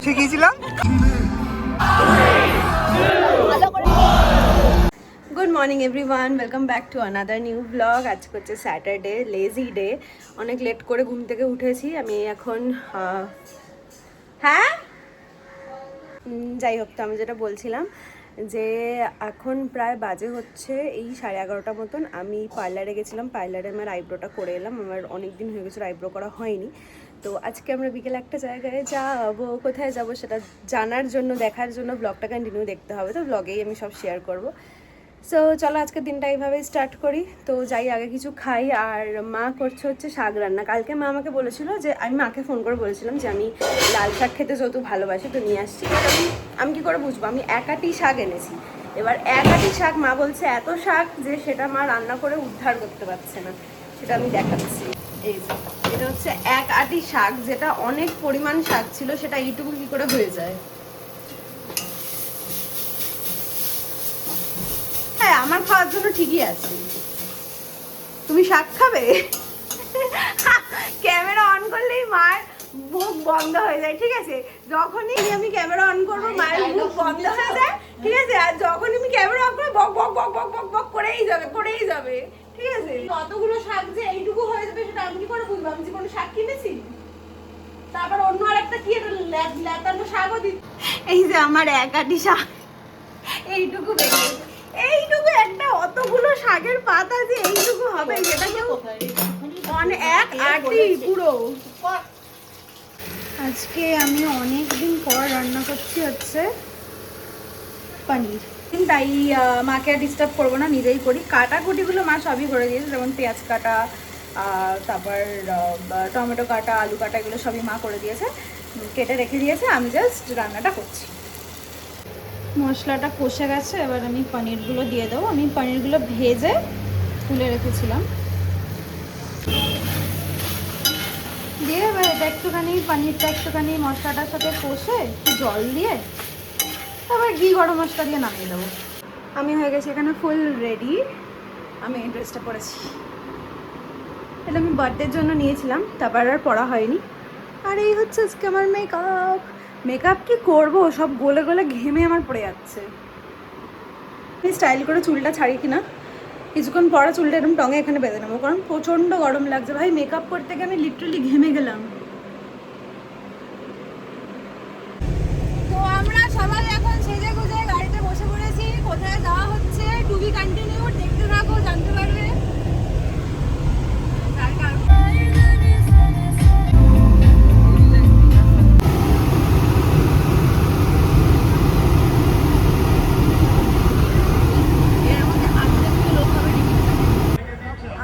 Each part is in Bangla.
শিখিয়েছিলাম। Good morning everyone, welcome back to another new blog. আজকে হচ্ছে স্যাটারডে, লেজি ডে। অনেক লেট করে ঘুম থেকে উঠেছি আমি এখন। হ্যাঁ যাই হোক, তো আমি যেটা বলছিলাম যে এখন প্রায় বাজে হচ্ছে এই 11:30 মতন। আমি পার্লারে গেছিলাম, পার্লারে আমার আইব্রোটা করে এলাম। আমার অনেক দিন হয়ে গেছিলো আইব্রো করা হয়নি। তো আজকে আমরা বিকেলে একটা জায়গায় যাবো। কোথায় যাব সেটা জানার জন্য, দেখার জন্য ব্লগটা কন্টিনিউ দেখতে হবে। তো ব্লগেই আমি সব শেয়ার করব। সো চলো আজকের দিনটা এইভাবেই স্টার্ট করি। তো যাই, আগে কিছু খাই। আর মা করছে হচ্ছে শাক রান্না। কালকে মা আমাকে বলেছিল যে, আমি মাকে ফোন করে বলেছিলাম যে আমি লাল শাক খেতে যেহেতু ভালোবাসি তো নিয়ে আসছি। এবার আমি কী করে বুঝবো? আমি এক আটি শাক এনেছি। এবার এক আটি শাক মা বলছে এত শাক যে সেটা মা রান্না করে উদ্ধার করতে পারছে না। সেটা আমি দেখাচ্ছি। এই যে এটা হচ্ছে এক আটি শাক, যেটা অনেক পরিমাণ শাক ছিল, সেটা এইটুকু কী করে হয়ে যায়? হ্যাঁ, আমার খাওয়ার জন্য ঠিকই আছে। তুমি শাক খাবে? ক্যামেরা অন করলেই মার মুখ বন্ধ হয়ে যায়, ঠিক আছে? যখনই আমি ক্যামেরা অন করবো মায়ের মুখ বন্ধ হয়ে যায়, ঠিক আছে? আর যখন আমি ক্যামেরা অন করবো বক বক বক বক বক বক করেই যাবে, ঠিক আছে? কতগুলো শাক যে এইটুকু হয়ে যাবে সেটা আমি কি করে বুঝবো? আমি যে কোনো শাক কিনেছি? তারপর অন্য আর একটা কি ল্যাতানো শাকও দিই। এই যে আমার এক আটি শাক এইটুকু বেরিয়ে, এইটুকু একটা অতগুলো শাকের পাতা যে এইটুকু হবে সেটা কেউ এক আটি পুরো। আজকে আমি অনেক দিন পর রান্না করছি হচ্ছে পনির। তাই মাকে আর ডিস্টার্ব করবো না, নিজেই করি। কাটাকুটিগুলো মা সবই করে দিয়েছে, যেমন পেঁয়াজ কাটা, তারপর টমেটো কাটা, আলু কাটা, এগুলো সবই মা করে দিয়েছে, কেটে রেখে দিয়েছে। আমি জাস্ট রান্নাটা করছি। মশলাটা কষে গেছে, এবার আমি পনিরগুলো দিয়ে দেবো। আমি পনিরগুলো ভেজে তুলে রেখেছিলাম, দিয়ে এবার এটা একটুখানি পনিরটা একটুখানি মশলাটার সাথে কষে একটু জল দিয়ে তারপর ঘি গরম মশলা দিয়ে নামিয়ে দেবো। আমি হয়ে গেছি এখানে ফুল রেডি। আমি এই ড্রেসটা পরেছি, এটা আমি বার্থডের জন্য নিয়েছিলাম, তারপর আর পরা হয়নি। আর এই হচ্ছে আজকে আমার মেকআপ। মেকআপ কি করবো, সব গলে গলে ঘেমে আমার পড়ে যাচ্ছে। আমি স্টাইল করে চুলটা ছাড়ি কিনা, কিছুক্ষণ পরে চুলটা এরকম টঙে এখানে বেঁধে নেবো, কারণ প্রচণ্ড গরম লাগছে ভাই। মেকআপ করতে গিয়ে আমি লিটারালি ঘেমে গেলাম। তো আমরা সবাই এখন সেজে গুজে গাড়িতে বসে পড়েছি। কোথায় যাওয়া হচ্ছে টু বি কন্টিনিউ, দেখতে থাকো, জানতে পারবে।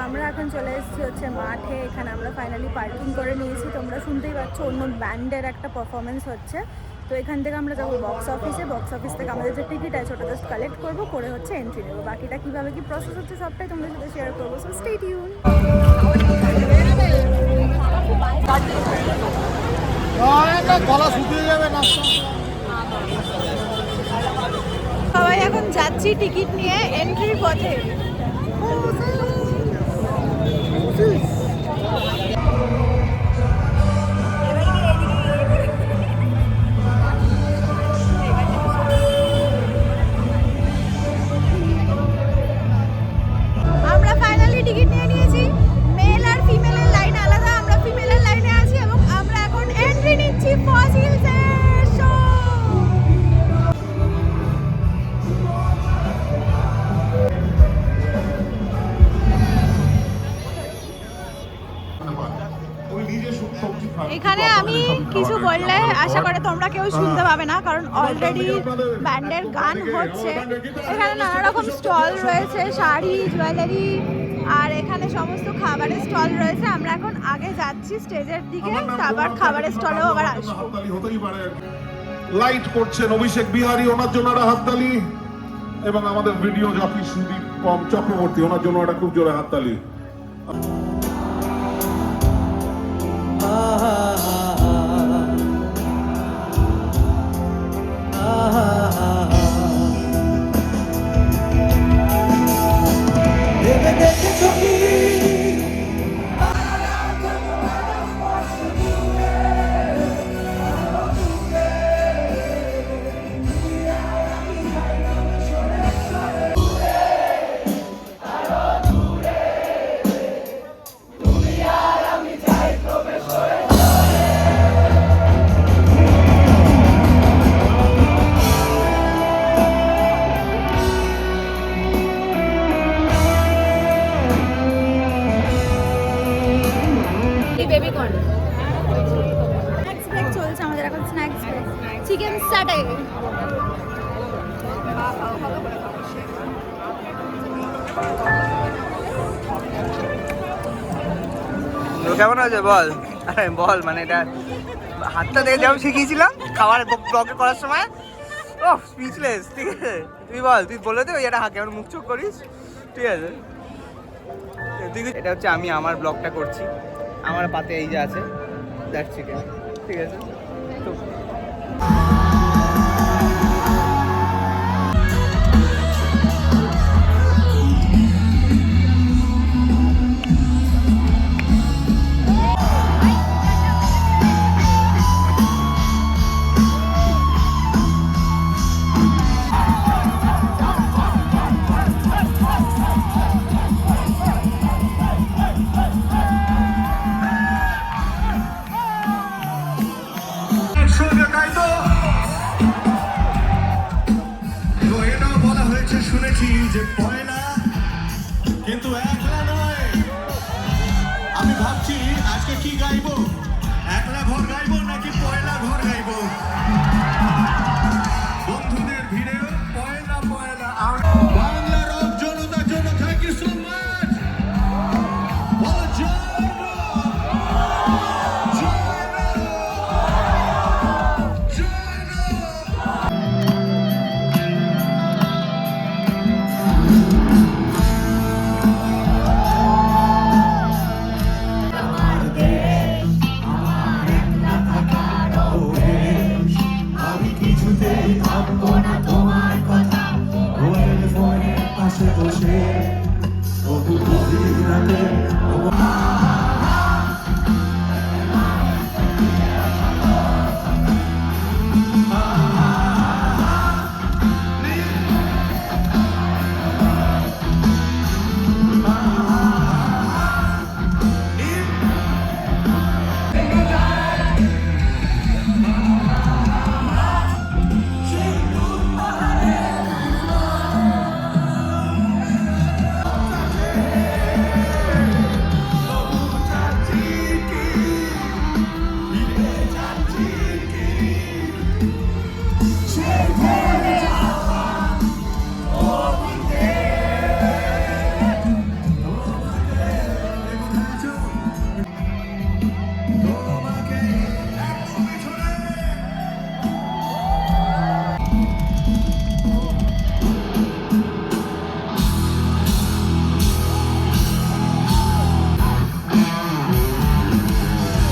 আমরা এখন চলে এসেছি হচ্ছে মাঠে। এখানে আমরা ফাইনালি পার্কিং করে নিয়েছি। তোমরা শুনতেই পাচ্ছ অন্য ব্যান্ডের একটা পারফরমেন্স হচ্ছে। তো এখান থেকে আমরা যাবো বক্স অফিসে। বক্স অফিস থেকে আমাদের যে টিকিট আছে ওটা জাস্ট কালেক্ট করবো, করে হচ্ছে এন্ট্রি নেবো। বাকিটা কীভাবে কী প্রসেস হচ্ছে সবটাই তোমাদের সাথে শেয়ার করবো। So stay tune. সবাই এখন যাচ্ছি টিকিট নিয়ে এন্ট্রির পথে। আমরা ফাইনালি টিকিট নিয়ে নিয়েছি। মেল আর ফিমেলের লাইন আলাদা, আমরা ফিমেলের লাইনে আছি এবং আমরা এখন এন্ট্রি নিচ্ছি ফসিলসের শো। এখানে আমি কিছু বললে আশা করে তোমরা কেউ শুনতে পাবে না, কারণ অলরেডি ব্যান্ডের গান হচ্ছে। এখানে নানা রকম স্টল রয়েছে, শাড়ি, জুয়েলারি, আর এখানে সমস্ত খাবারের স্টল রয়েছে। আমরা এখন আগে যাচ্ছি স্টেজের দিকে, তারপর খাবারের স্টলেও আবার আসবো। লাইট করছেন অভিষেক বিহারী, ওনার জন্য একটা হাততালি। এবং আমাদের ভিডিও জকি সুদীপ চক্রবর্তী, ওনার জন্য একটা খুব জোরে হাততালি। স্ন্যাক্স ব্রেক চলছে আমাদের এখন, স্ন্যাক্স ব্রেক, চিকেন স্যাটে। কেমন আছে বল? আরে বল, মানে এটা হাতটা দিয়ে যেমন শিখিয়েছিলাম খাবার ব্লগে করার সময়। ও স্পিচলেস। ঠিক আছে, তুই বল, তুই বলে দে ওই একটা কেমন মুখ চোখ করিস। ঠিক আছে, এটা হচ্ছে আমি আমার ব্লগটা করছি, আমার পাতে এই যে আছে দ্যাট চিকেন। ঠিক আছে, তো একসঙ্গে তাই তো? তো এটাও বলা হয়েছে শুনেছি যে পয়লা, কিন্তু একলা নয়। আমি ভাবছি আজকে কি গাইবো, একলা ঘর গাইবো নাকি পয়লা ঘর গাইবো। বন্ধুদের ভিড়ে পয়লা পয়লা বাংলার রক জনতার জন্য থ্যাংক ইউ সো মাচ। বলো জয় মা, জয় মা, জয় মা। আমি কিছুতেই ভাববো না তোমার কথা, ওদের ফোনের পাশে বসে তবু গভীর রাতে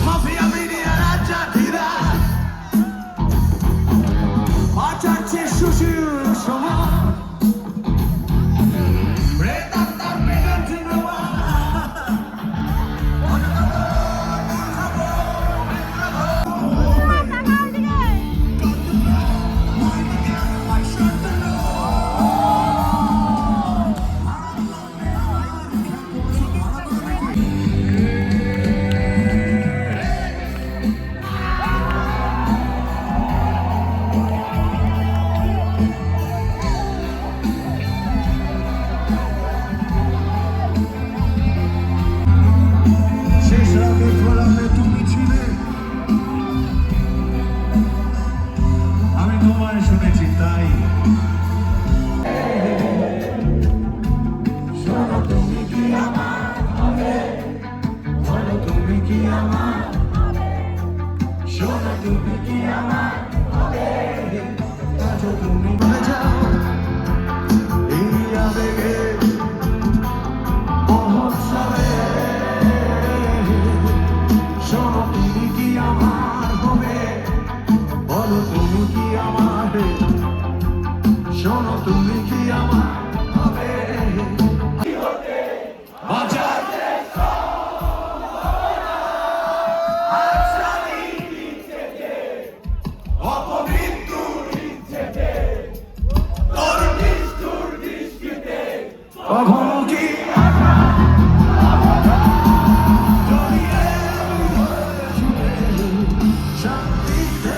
মাফিয়া মিডিয়া রাজ্জাধিরা বাঁচাচ্ছে সুশীল সমাজ। শেষ রাতে ফোরামে তুমি ছিলে, আমি তোমায় শুনেছি তাই। শোনো তুমি কি আমার হবে, বলো তুমি কি আমার হবে, শোনো তুমি কি আমার হবে, আজও তুমি ভুলে যাও এই আবেগে মহোৎসবে। শোনো তুমি কি আমার হবে, বলো তুমি কি আমার, শোনো তুমি কি আমার হবে। বাজার কখনো কি শান্তিতে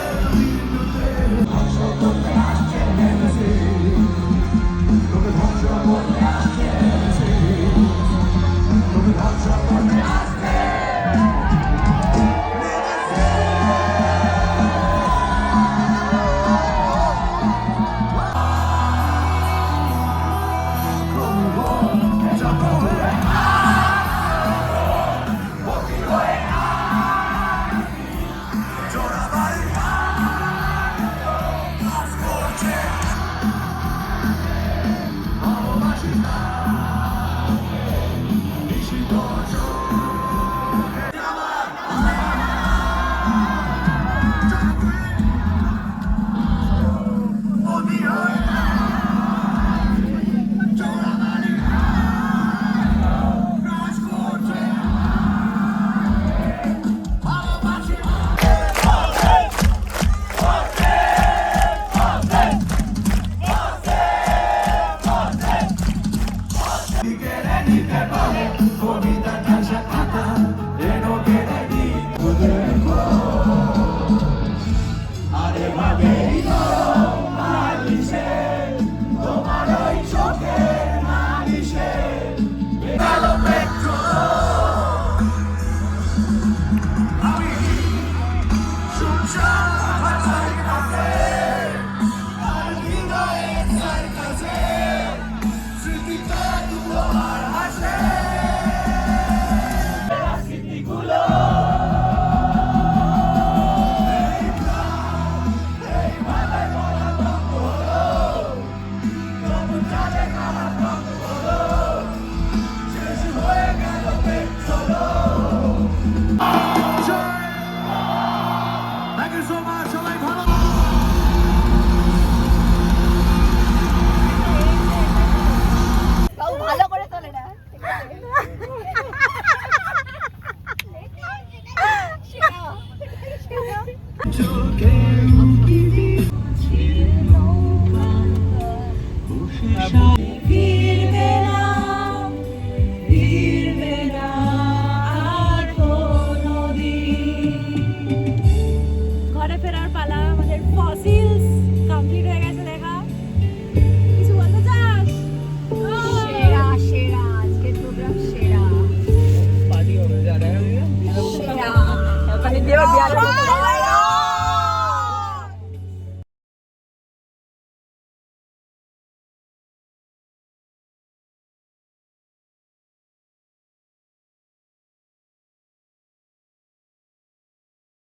বল